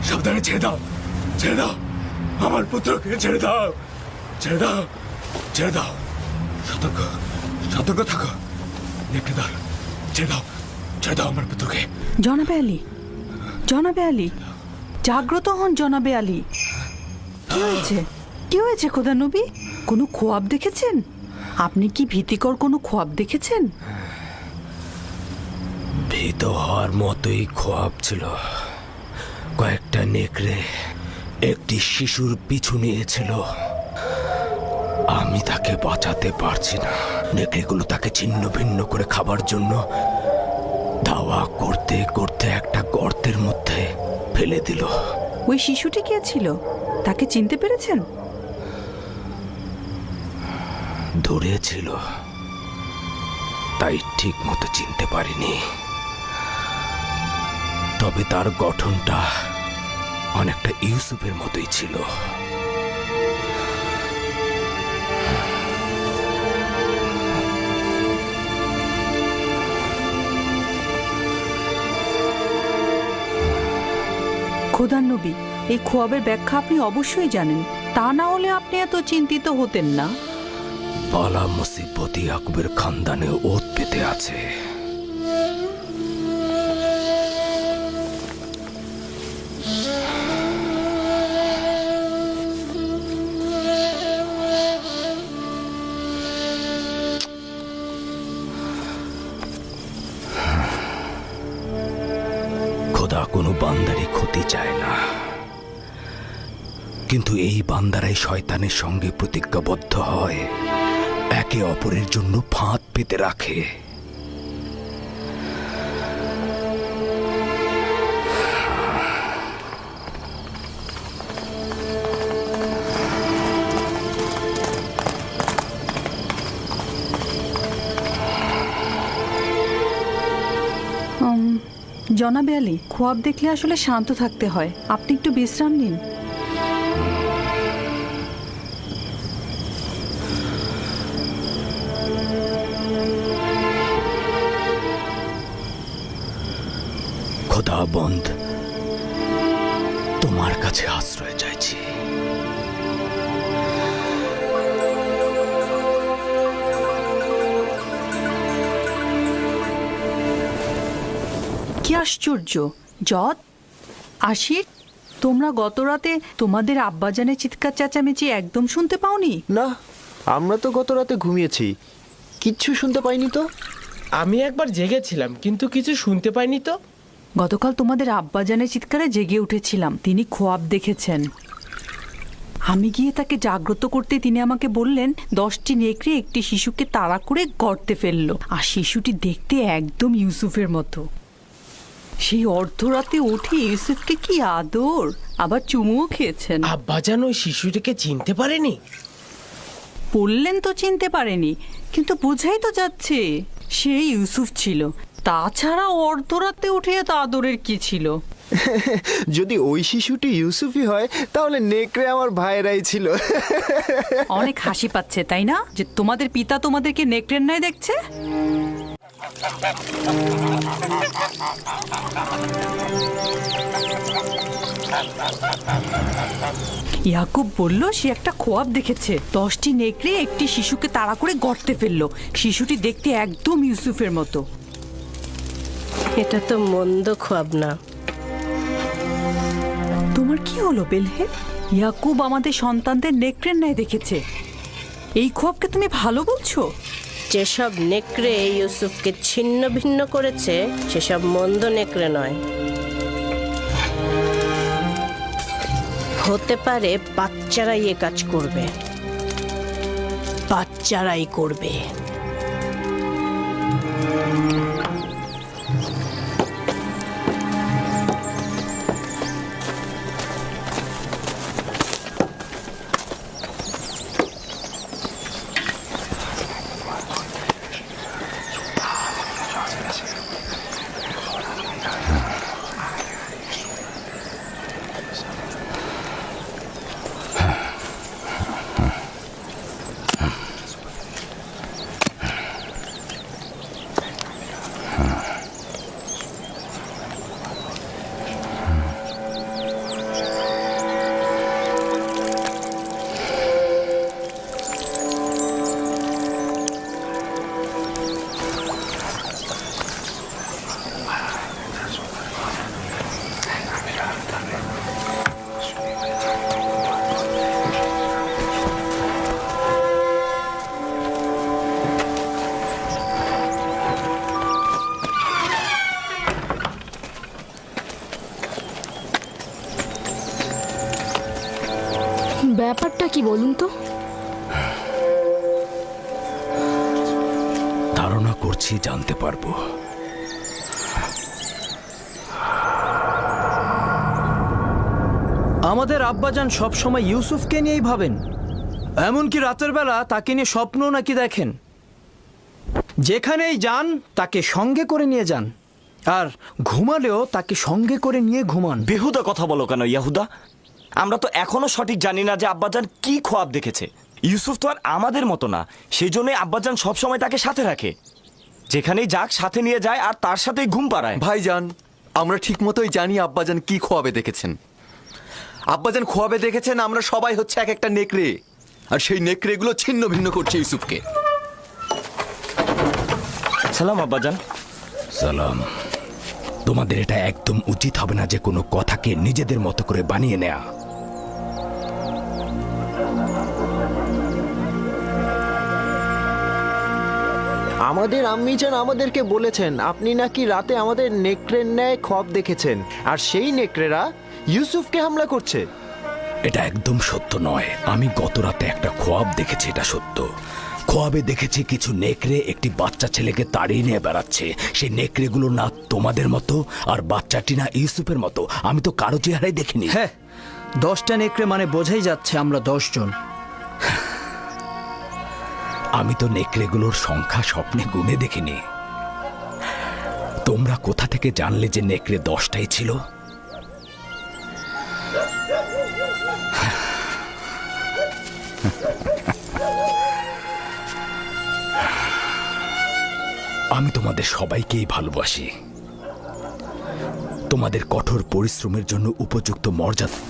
সাবধানে ছেড়ে দাও, ছেড়ে দাও আমার পুত্রকে, ছেড়ে দাও, ছেড়ে দাও, ছেড়ে দাও। সতর্ক, সতর্ক থাকো। নেকড়েদার, ছেড়ে দাও, ছেড়ে দাও আমার পুত্রকে। জনাবে আলী, জনাবে আলী, জাগ্রত হন জনাবে আলী। কি হয়েছে, কি হয়েছে খোদা নবী? কোনো খোয়াব দেখেছেন? আপনি কি ভীতিকর কোনো খোয়াব দেখেছেন? ভীত হওয়ার মতোই খোয়াব ছিল। কয়েকটা নেকড়ে একটি শিশুর পিছু নিয়েছিল। আমি তাকে বাঁচাতে পারছি না। নেকড়েগুলো তাকে ছিন্ন ভিন্ন করে খাবার জন্য ধাওয়া করতে করতে একটা গর্তের মধ্যে ফেলে দিল। ওই শিশুটি কে ছিল? তাকে চিনতে পেরেছেন? দূরে ছিল, তাই ঠিক মতো চিনতে পারিনি। তবে তার গঠনটা অনেকটা ইউসুফের মতোই ছিল। খোদার নবী, এই খোয়াবের ব্যাখ্যা আপনি অবশ্যই জানেন, তা না হলে আপনি এত চিন্তিত হতেন না। বালা মুসিবত ইয়াকুবের খানদানে ওত পেতে আছে। খোদা কোনো বান্দারই ক্ষতি চায় না, কিন্তু এই বান্দারাই শয়তানের সঙ্গে প্রতিজ্ঞাবদ্ধ হয়, একে অপরের জন্য ফাঁদ পেতে রাখে। জনাবে আলী, খোয়াব দেখলে আসলে শান্ত থাকতে হয়। আপনি একটু বিশ্রাম নিন। খোদাবন্দ, তোমার কাছে আশ্রয় চাইছি। কি আশ্চর্য! জদ, আশির, তোমরা গত রাতে তোমাদের আব্বাজানের চিৎকার চেঁচামেচি একদম শুনতে পাওনি? না, আমরা তো গত রাতে ঘুমিয়েছি, কিচ্ছু শুনতে পাইনি তো। আমি একবার জেগেছিলাম, কিন্তু কিছু শুনতে পাইনি তো। গতকাল তোমাদের আব্বাজানের চিৎকারে জেগে উঠেছিলাম। তিনি খোয়াব দেখেছেন। আমি গিয়ে তাকে জাগ্রত করতে তিনি আমাকে বললেন 10টি নেকড়ে একটি শিশুকে তাড়া করে গর্তে ফেললো, আর শিশুটি দেখতে একদম ইউসুফের মতো। সেই অর্ধরাতে উঠে ইউসুফকে কি আদর, আবার চুমুও খেয়েছেন। আব্বাজান ওই শিশুটিকে চিনতে পারেনি? বললেন তো চিনতে পারেনি, কিন্তু বোঝাই তো যাচ্ছে সে ইউসুফ ছিল। তাছাড়া অর্ধরাতে উঠে এত আদরের কি ছিল? যদি ওই শিশুটি ইউসুফই হয়, তাহলে নেকড়ে আমার ভাইরাই ছিল। অনেক হাসি পাচ্ছে তাই না, যে তোমাদের পিতা তোমাদেরকে নেকড়ের ন্যায় দেখছে? ইয়াকুব বলল সে একটা খোয়াব দেখেছে। 10টি নেকড়ে একটি শিশুকে তাড়া করে গর্তে ফেললো। শিশুটি দেখতে একদম ইউসুফের মতো। এটা তো মন্দ খোয়াব না। তোমার কি হলো বেলহে? ইয়াকুব আমাদের সন্তানদের নেকড়ের ন্যায় দেখেছে, এই খোয়াবকে তুমি ভালো বলছো? যেসব নেকড়ে ইউসুফকে ছিন্ন ভিন্ন করেছে সেসব মন্দ নেকড়ে নয়। হতে পারে বাচ্চারাই এ কাজ করবে, বাচ্চারাই করবে। ব্যাপারটা কি বলুন তো? ধারণা করছি জানতে পারবো। আমাদের আব্বাজান সব সময় ইউসুফকে নিয়েই ভাবেন, এমনকি রাতের বেলা তাকে নিয়ে স্বপ্ন নাকি দেখেন। যেখানেই যান তাকে সঙ্গে করে নিয়ে যান, আর ঘুমালেও তাকে সঙ্গে করে নিয়ে ঘুমান। বেহুদা কথা বলো কেন ইয়াহুদা? আমরা তো এখনো সঠিক জানি না যে আব্বাজান কি খোয়াব দেখেছে। ইউসুফ তো আর আমাদের মতো না, সেই জন্যই আব্বাজান সবসময় তাকে সাথে রাখে। যেখানেই যাক সাথে নিয়ে যায় আর তার সাথেই ঘুম পাড়ায়। ভাইজান, আমরা ঠিক মতোই জানি আব্বাজান কি খোয়াবে দেখেছেন। আব্বাজান খোয়াবে দেখেছেন আমরা সবাই হচ্ছে এক একটা নেকড়ে, আর সেই নেকড়েগুলো ছিন্ন ভিন্ন করছে ইউসুফকে। সালাম আব্বাজান। সালাম। তোমাদের এটা একদম উচিত হবে না যে কোনো কথাকে নিজেদের মতো করে বানিয়ে নেয়া। আমাদের আম্মিজান আমাদেরকে বলেছেন আপনি নাকি রাতে আমাদের নেকড়ের ন্যায় খোয়াব দেখেছেন, আর সেই নেকড়েরা ইউসুফকে হামলা করছে। এটা একদম সত্য নয়। আমি গত রাতে একটা খোয়াব দেখেছি, এটা সত্য। খোয়াবে দেখেছি কিছু নেকড়ে একটি বাচ্চা ছেলেকে তাড়িয়ে নিয়ে বেড়াচ্ছে। সেই নেকড়েগুলো না তোমাদের মতো, আর বাচ্চাটি না ইউসুফের মতো। আমি তো কারো চেহারাই দেখিনি। হ্যাঁ, 10টা নেকড়ে মানে বোঝাই যাচ্ছে আমরা 10 জন। আমি তো নেকড়েগুলোর সংখ্যা স্বপ্নে গুনে দেখিনি। তোমরা কোথা থেকে জানলে যে নেকড়ে 10টাই ছিল? আমি তোমাদের সবাইকেই ভালোবাসি। তোমাদের কঠোর পরিশ্রমের জন্য উপযুক্ত মর্যাদা।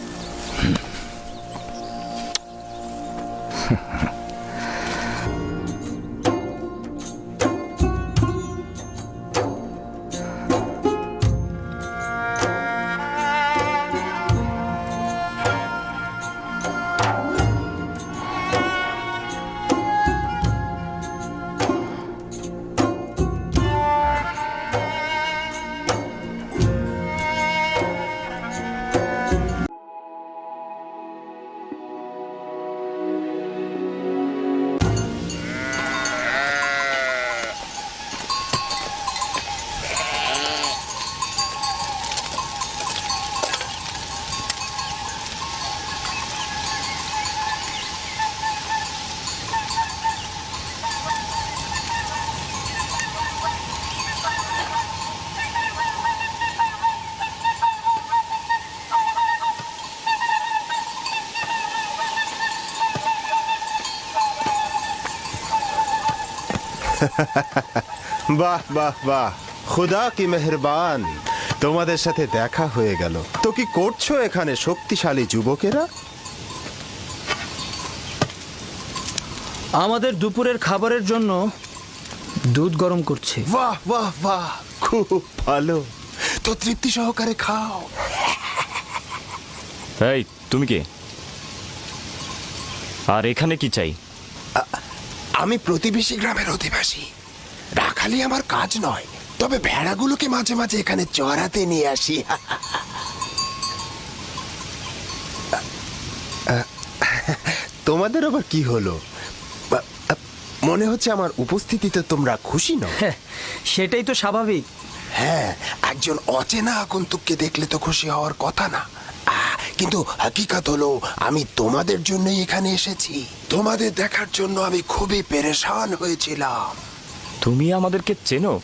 বাহ বাহ বাহ, খুদা কি মেহেরবান, তোমাদের সাথে দেখা হয়ে গেল। তো কি করছো এখানে শক্তিশালী যুবকেরা? আমাদের দুপুরের খাবারের জন্য দুধ গরম করছে। বাহ বাহ বাহ, খুব ভালো। তো তৃপ্তি সহকারে খাও। এই তুমি কে? আর এখানে কি চাই? আমি প্রতিবেশী গ্রামের অধিবাসী। রাখালি আমার কাজ নয়, তবে ভেড়াগুলোকে মাঝে মাঝে এখানে চড়াতে নিয়ে আসি। তোমাদের আবার কি হলো? মনে হচ্ছে আমার উপস্থিতিতে তোমরা খুশি নও। হ্যাঁ, সেটাই তো স্বাভাবিক। হ্যাঁ, একজন অচেনা আগন্তুককে দেখলে তো খুশি হওয়ার কথা না। কিন্তু হাকিকত হলো আমি তোমাদের জন্যই এখানে এসেছি। তোমাদের দেখার জন্য আমি খুবই পেরেশান হয়েছিলাম। তুমি আমাদেরকে চেনো?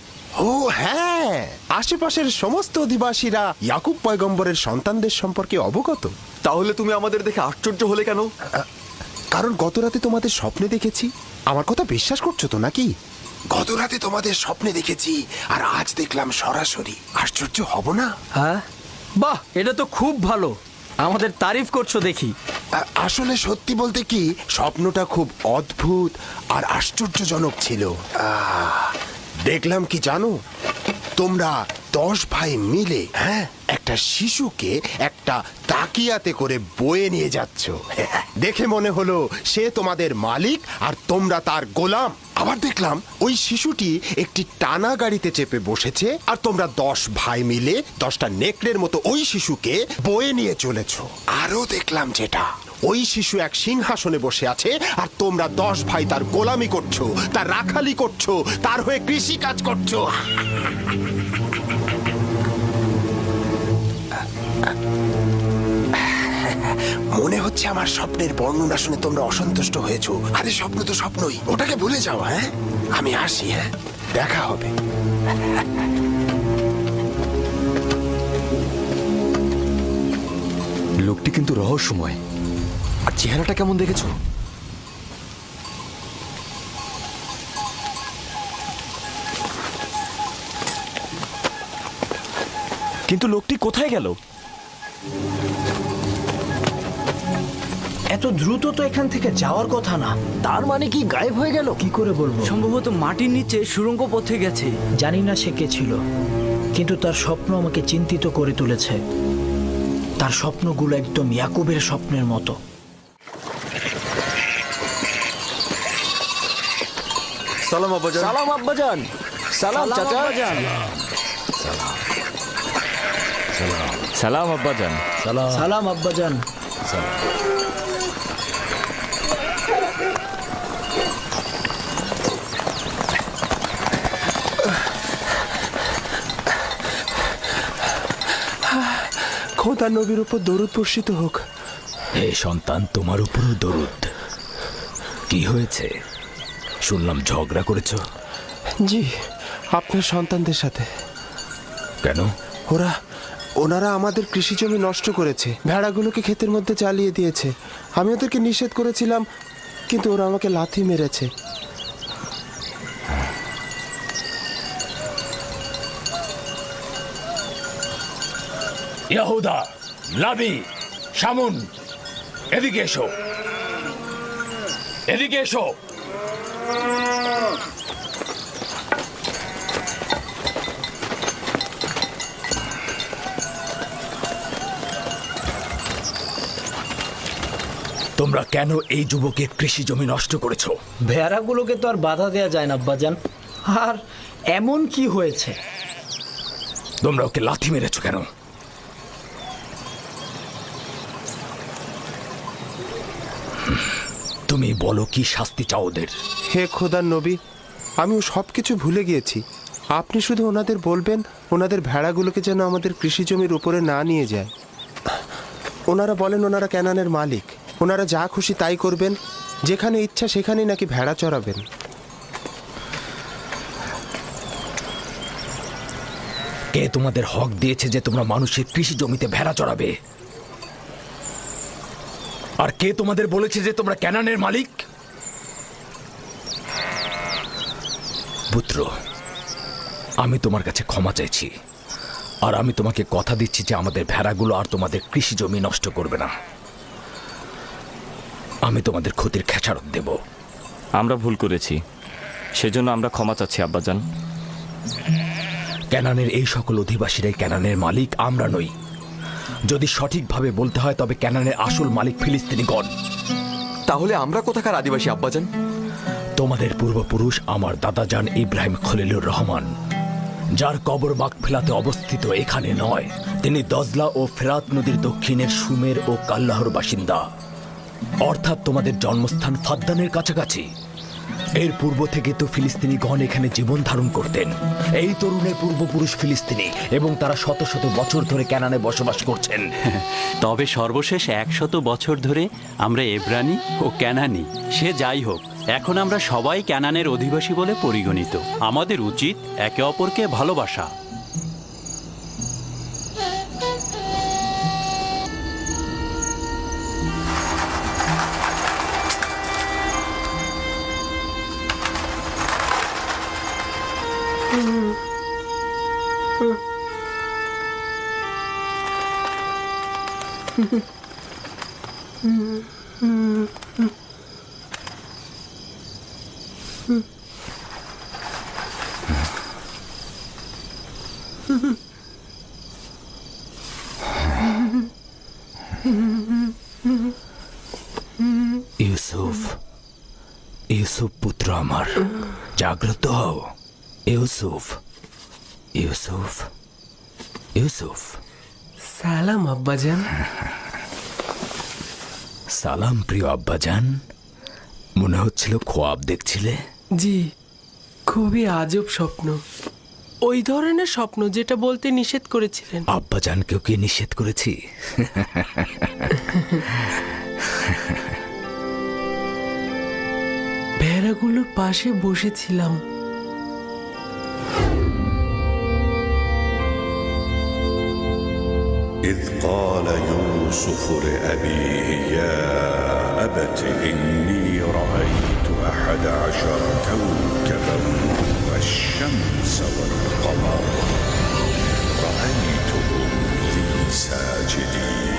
ও হ্যাঁ, আশেপাশের সমস্ত অধিবাসীরা ইয়াকুব পয়গম্বরের সন্তানদের সম্পর্কে অবগত। তাহলে তুমি আমাদের দেখে আশ্চর্য হলে কেন? কারণ গত রাতে তোমাদের স্বপ্নে দেখেছি। আমার কথা বিশ্বাস করছো তো নাকি? গত রাতে তোমাদের স্বপ্নে দেখেছি, আর আজ দেখলাম সরাসরি। আশ্চর্য হব না? হ্যাঁ, বাহ, এটা তো খুব ভালো। আমাদের তারিফ করছো দেখি। আসলে সত্যি বলতে কি, স্বপ্নটা খুব অদ্ভুত আর আশ্চর্যজনক ছিল। দেখলাম কি জানো, তোমরা 10 ভাই মিলে একটা শিশুকে একটা তাকিয়াতে করে বয়ে নিয়ে যাচ্ছ। দেখে মনে হলো সে তোমাদের মালিক আর তোমরা তার গোলাম। আবার দেখলাম ওই শিশুটি একটি টানা গাড়িতে চেপে বসেছে, আর তোমরা 10 ভাই মিলে 10টা নেকড়ের মতো ওই শিশুকে বয়ে নিয়ে চলেছ। আরো দেখলাম যেটা, ওই শিশু এক সিংহাসনে বসে আছে আর তোমরা 10 ভাই তার গোলামি করছো, তার রাখালি করছো, তার হয়ে কৃষি কাজ করছো। মনে হচ্ছে আমার স্বপ্নের বর্ণনা শুনে তোমরা অসন্তুষ্ট হয়েছো। আরে স্বপ্ন তো স্বপ্নই, ওটাকে ভুলে যাও। হ্যাঁ, আমি আসি। হ্যাঁ, দেখা হবে। লোকটি কিন্তু রহস্যময়। আর চেহারাটা কেমন দেখেছো? কিন্তু লোকটি কোথায় গেল? এত দ্রুত তো এখান থেকে যাওয়ার কথা না। তার মানে কি গায়েব হয়ে গেল? কি করে বলবো? সম্ভবত মাটির নিচে সুড়ঙ্গ পথে গেছে। জানি না সে কে ছিল, কিন্তু তার স্বপ্ন আমাকে চিন্তিত করে তুলেছে। তার স্বপ্নগুলো একদম ইয়াকুবের স্বপ্নের মতো। সালাম আব্বাজান। সালাম আব্বাজান। সালাম চাচা। সালাম আব্বাজান। সালাম আব্বাজান। খোদা নবীর উপর দরুদ বর্ষিত হোক। হে সন্তান, তোমার উপরও দরুদ। কি হয়েছে? শুনলাম ঝগড়া করেছো। জি, আপনার সন্তানদের সাথে। কেন? ওনারা আমাদের কৃষি জমি নষ্ট করেছে, ভেড়াগুলোকে ক্ষেতের মধ্যে চালিয়ে দিয়েছে। আমি ওদেরকে নিষেধ করেছিলাম, কিন্তু ওরা আমাকে লাথি মেরেছে। ইয়াহুদা, লাবি, শামুন, এদিকে এসো, এদিকে এসো। তোমরা কেন এই যুবকের কৃষি জমি নষ্ট করেছো? ভেড়াগুলোকে তো আর বাধা দেয়া যায় না আব্বাজান। আর এমন কি হয়েছে? তোমরা ওকে লাথি মেরেছো কেন? তুমি বলো, কি শাস্তি চাও ওদের? হে খোদার নবী, আমি সব কিছু ভুলে গিয়েছি। আপনি শুধু ওনাদের বলবেন ওনাদের ভেড়াগুলোকে যেন আমাদের কৃষি জমির উপরে না নিয়ে যায়। ওনারা বলেন ওনারা ক্যানানের মালিক, ওনারা যা খুশি তাই করবেন, যেখানে ইচ্ছা সেখানেই নাকি ভেড়া চড়াবেন। কে তোমাদের হক দিয়েছে যে তোমরা মানুষের কৃষি জমিতে ভেড়া চড়াবে? আর কে তোমাদের বলেছে যে তোমরা ক্যানানের মালিক? পুত্র, আমি তোমার কাছে ক্ষমা চাইছি, আর আমি তোমাকে কথা দিচ্ছি যে আমাদের ভেড়াগুলো আর তোমাদের কৃষি জমি নষ্ট করবে না। আমি তোমাদের ক্ষতির খেসারত দেব। আমরা ভুল করেছি, সেজন্য আমরা ক্ষমা চাচ্ছি আব্বাজান। ক্যানানের এই সকল অধিবাসীরাই ক্যানানের মালিক, আমরা নই। যদি সঠিকভাবে বলতে হয় তবে ক্যানানের আসল মালিক ফিলিস্তিনিগণ। তাহলে আমরা কোথাকার আদিবাসী আব্বাজান? তোমাদের পূর্বপুরুষ আমার দাদাজান ইব্রাহিম খলিলুর রহমান, যার কবর মাকফিলাতে অবস্থিত এখানে নয়। তিনি দজলা ও ফেরাত নদীর দক্ষিণের সুমের ও কাল্লাহর বাসিন্দা, অর্থাৎ তোমাদের জন্মস্থান ফাদ্দানের কাছাকাছি। এর পূর্ব থেকে তো ফিলিস্তিনিগণ এখানে জীবন ধারণ করতেন। এই তরুণের পূর্বপুরুষ ফিলিস্তিনি, এবং তারা শত শত বছর ধরে ক্যানানে বসবাস করছেন। তবে সর্বশেষ 100 বছর ধরে আমরা এব্রানি ও ক্যানানি। সে যাই হোক, এখন আমরা সবাই ক্যানানের অধিবাসী বলে পরিগণিত। আমাদের উচিত একে অপরকে ভালোবাসা। ইউসুফ, ইউসুফ পুত্র আমার, জাগ্রত হও। ইউসুফ, ইউসুফ, ইউসুফ। সালাম আব্বাজান। সালাম প্রিয় আব্বাজান, মনে হচ্ছিল খোয়াব দেখছিলে। জি, খুবই আজব স্বপ্ন, ওই ধরনের স্বপ্ন যেটা বলতে নিষেধ করেছিলেন। আব্বাজানকেও কি নিষেধ করেছি? ভেড়াগুলোর পাশে বসেছিলাম। إذ قال يوسف لأبيه يا أبت إني رأيت 11 كوكبا والشمس والقمر رأيتهم لي ساجدين.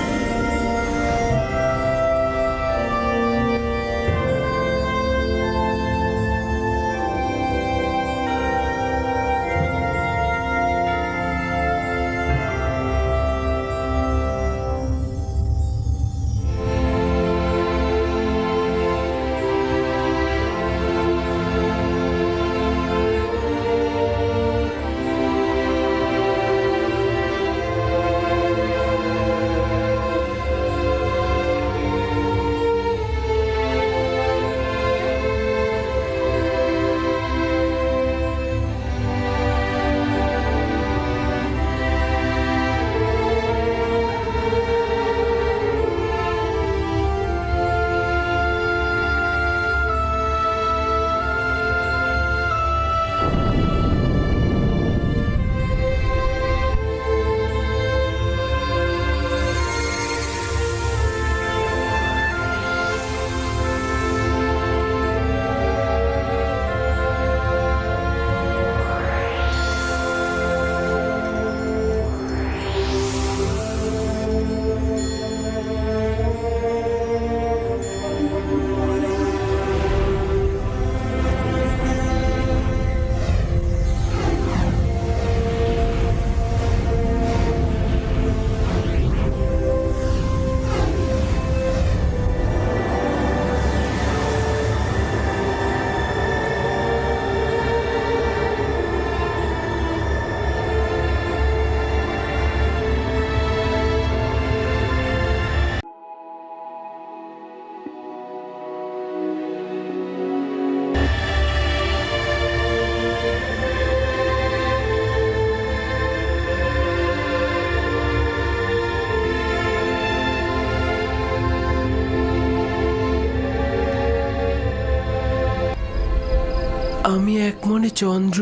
আমি এক মনে চন্দ্র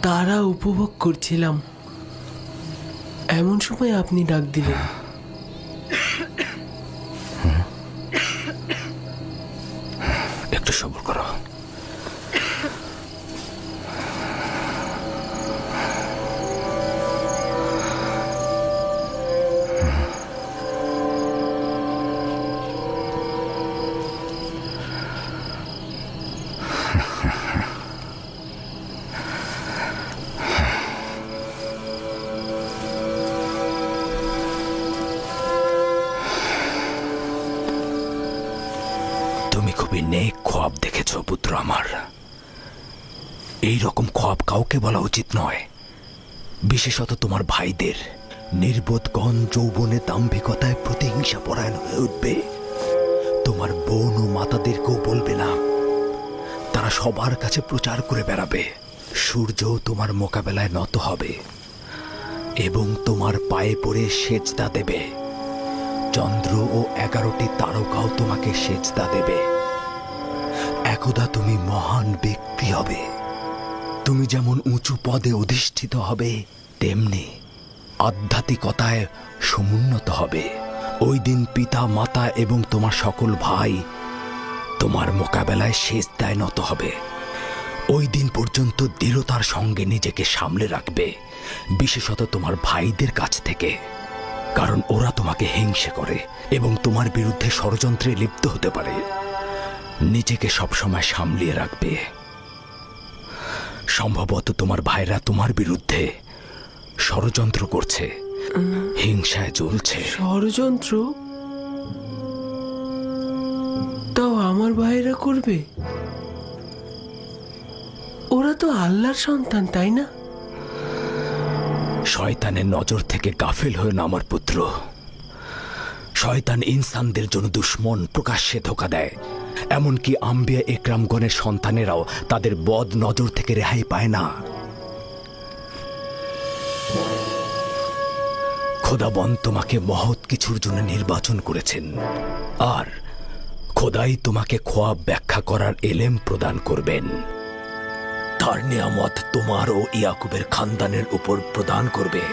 তারা উপভোগ করছিলাম, এমন সময় আপনি ডাক দিলেন। একটু সবর করো। তুমি খুবই নেক খোয়াব দেখেছ পুত্র আমার। এই রকম খোয়াব কাউকে বলা উচিত নয়, বিশেষত তোমার ভাইদের। নির্বোধগণ যৌবনে দাম্ভিকতায় প্রতিহিংসা পরায়ণ হয়ে উঠবে। তোমার বোন ও মাতাদেরকেও বলবে না, তারা সবার কাছে প্রচার করে বেড়াবে। সূর্য তোমার মোকাবেলায় নত হবে এবং তোমার পায়ে পড়ে সেজদা দেবে। চন্দ্র ও 11টি তারকাও তোমাকে সেজদা দেবে। একদা তুমি মহান ব্যক্তি হবে। তুমি যেমন উঁচু পদে অধিষ্ঠিত হবে, তেমনি আধ্যাত্মিকতায় সমুন্নত হবে। ওই দিন পিতা মাতা এবং তোমার সকল ভাই তোমার মোকাবেলায় সেজদায় নত হবে। ওই দিন পর্যন্ত দৃঢ়তার সঙ্গে নিজেকে সামলে রাখবে, বিশেষত তোমার ভাইদের কাছ থেকে, কারণ ওরা তোমাকে হিংসে করে এবং তোমার বিরুদ্ধে ষড়যন্ত্রে লিপ্ত হতে পারে। নিজেকে সবসময় সামলিয়ে রাখবে। সম্ভবত তোমার ভাইরা তোমার বিরুদ্ধে ষড়যন্ত্র করছে, হিংসায় জ্বলছে। ষড়যন্ত্র? তাও আমার ভাইরা করবে? ওরা তো আল্লাহর সন্তান, তাই না? শয়তানের নজর থেকে গাফিল হয়ে না আমার পুত্র। শয়তান ইনসানদের জন্য দুশ্মন প্রকাশ্যে ধোঁকা দেয়। এমনকি আম্বিয়া একরামগণের সন্তানেরাও তাদের বদ নজর থেকে রেহাই পায় না। খোদাবন তোমাকে মহৎ কিছুর জন্য নির্বাচন করেছেন, আর খোদাই তোমাকে খোয়াব ব্যাখ্যা করার এলেম প্রদান করবেন। তার নিয়ামত তোমার ও ইয়াকুবের খানদানের উপর প্রদান করবে,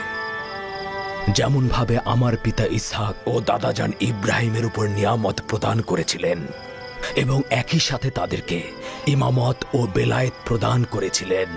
যেমন ভাবে আমার পিতা ইসহাক ও দাদাজান ইব্রাহিমের উপর নিয়ামত প্রদান করেছিলেন এবং একই সাথে তাদেরকে ইমামত ও বেলায়েত প্রদান করেছিলেন।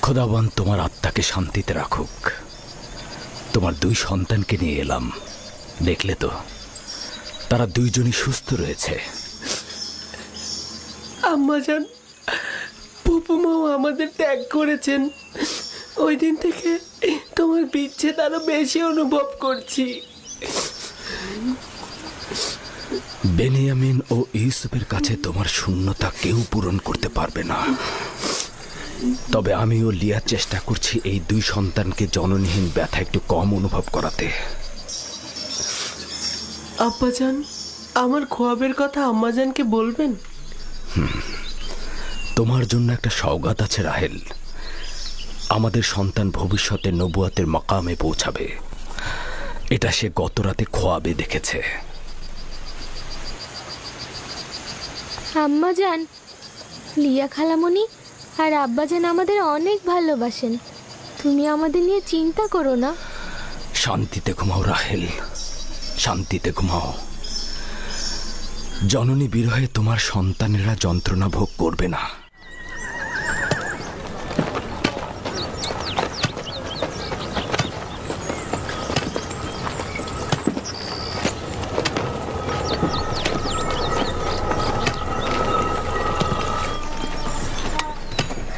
খোদাবন তোমার আত্মাকে শান্তিতে রাখুক। তোমার দুই সন্তানকে নিয়ে এলাম, দেখলে তো তারা দুইজনই সুস্থ রয়েছে। আম্মাজান, ফুপুমাও আমাদের ত্যাগ করেছেন। ওই দিন থেকে তোমার বিচ্ছেদ আরো বেশি অনুভব করছি। বেনিয়ামিন ও ইউসুফের কাছে তোমার শূন্যতা কেউ পূরণ করতে পারবে না। তবে আমিও লিয়া চেষ্টা করছি এই দুই সন্তানকে জননীহীন ব্যথা একটু কম অনুভব করাতে। আব্বাজান, আমার খোয়াবের কথা আম্মাজানকে বলবেন? তোমার জন্য একটা সওগাত আছে রাহেল। আমাদের সন্তান ভবিষ্যতে নবুয়াতের মাকামে পৌঁছাবে, এটা সে গত রাতে খোয়াবে দেখেছে। আম্মাজান, লিয়া খালামণি আর আব্বাজান আমাদের অনেক ভালোবাসেন। তুমি আমাদের নিয়ে চিন্তা করো না। শান্তিতে ঘুমাও রাহেল, শান্তিতে ঘুমাও। জননী বিরহে তোমার সন্তানেরা যন্ত্রণা ভোগ করবে না।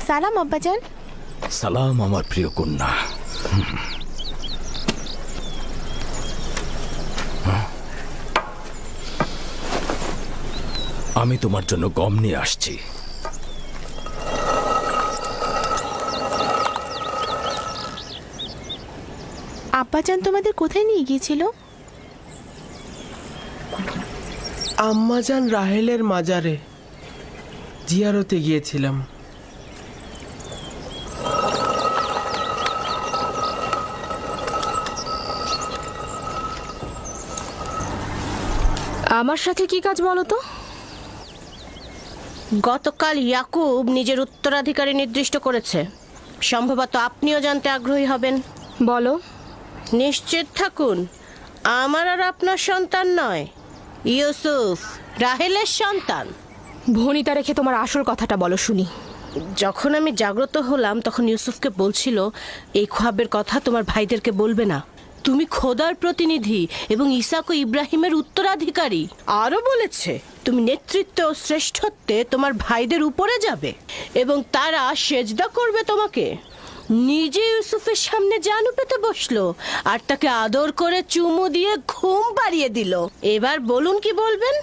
সালাম আব্বাজান। সালাম আমার প্রিয় কন্যা। আমি তোমার জন্য গম নিয়ে আসছি। আব্বাজান তোমাদের কোথায় নিয়ে গিয়েছিল? আম্মাজান রাহেলের মাজারে জিয়ারতে গিয়েছিলাম। আমার সাথে কি কাজ বলো তো? গতকাল ইয়াকুব নিজের উত্তরাধিকারী নির্দিষ্ট করেছে। সম্ভবত আপনিও জানতে আগ্রহী হবেন। বলো। নিশ্চিত থাকুন, আমার আর আপনার সন্তান নয়, ইউসুফ রাহেলের সন্তান। ভনিতা রেখে তোমার আসল কথাটা বলো শুনি। যখন আমি জাগ্রত হলাম তখন ইউসুফকে বলছিল, এই খোয়াবের কথা তোমার ভাইদেরকে বলবে না। তুমি খোদার প্রতিনিধি এবং ইসাক ও ইব্রাহিমের উত্তরাধিকারী। আরও বলেছে তুমি নেতৃত্ব ও শ্রেষ্ঠত্বে তোমার ভাইদের উপরে যাবে এবং তারা সেজদা করবে তোমাকে। নিজে ইউসুফের সামনে জানু পেতে বসলো আর তাকে আদর করে চুমু দিয়ে ঘুম পাড়িয়ে দিল। এবার বলুন কি বলবেন?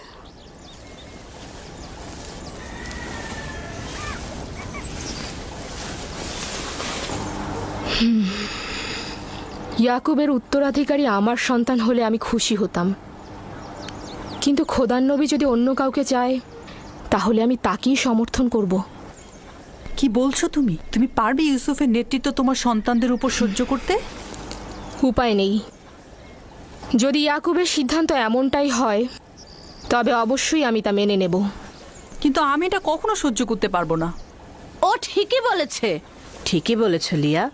ইয়াকুবের উত্তরাধিকারী আমার সন্তান হলে আমি খুশি হতাম, কিন্তু খোদার নবী যদি অন্য কাউকে চায় তাহলে আমি তাকেই সমর্থন করব। কি বলছো তুমি? তুমি পারবে ইউসুফের নেতৃত্ব তোমার সন্তানদের উপর সহ্য করতে? উপায় নেই। যদি ইয়াকুবের সিদ্ধান্ত এমনটাই হয় তবে অবশ্যই আমি তা মেনে নেব। কিন্তু আমি এটা কখনো সহ্য করতে পারবো না। ও ঠিকই বলেছে, ঠিকই বলেছে লিয়া।